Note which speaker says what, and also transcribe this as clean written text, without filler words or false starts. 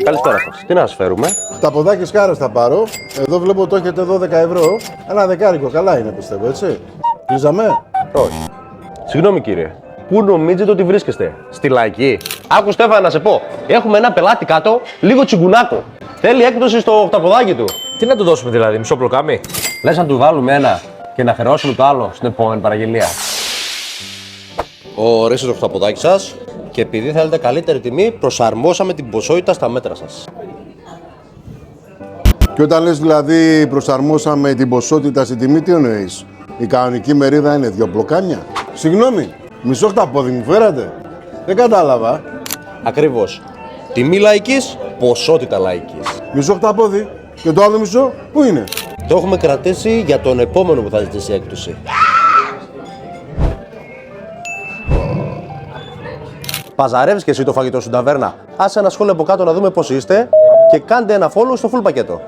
Speaker 1: Καλησπέρα σας. Τι να σας φέρουμε?
Speaker 2: Τα ποδάκια σκάρες θα πάρω. Εδώ βλέπω το έχετε 12 ευρώ. Ένα δεκάρικο, καλά είναι πιστεύω, έτσι. Κλείζαμε.
Speaker 1: Όχι. Συγγνώμη κύριε. Πού νομίζετε ότι βρίσκεστε? Στη Λαϊκή? Άκου Στέφανα να σε πω. Έχουμε ένα πελάτη κάτω, λίγο τσιγκουνάκο. Θέλει έκπτωση στο οκταποδάκι του.
Speaker 3: Τι να του δώσουμε δηλαδή, μισό πλοκάμι?
Speaker 1: Λες να του βάλουμε ένα και να χρεώσουμε το άλλο στην επόμενη παραγγελία. Ορίστε το οκταποδάκι σας και επειδή θέλετε καλύτερη τιμή, προσαρμόσαμε την ποσότητα στα μέτρα σας.
Speaker 2: Και όταν λες δηλαδή προσαρμόσαμε την ποσότητα στη τιμή, τι εννοείς? Η κανονική μερίδα είναι 2 μπλοκάμια. Συγγνώμη, μισό χταπόδι μου φέρατε? Δεν κατάλαβα.
Speaker 1: Ακριβώς. Τιμή λαϊκής, ποσότητα λαϊκής.
Speaker 2: Μισό χταπόδι. Και το άλλο μισό, πού είναι?
Speaker 1: Το έχουμε κρατήσει για τον επόμενο που θα ζητήσει έκπτωση. Παζαρεύεις και εσύ το φαγητό στην ταβέρνα. Άσε ένα σχόλιο από κάτω να δούμε πώς είστε και κάντε ένα follow στο full πακέτο.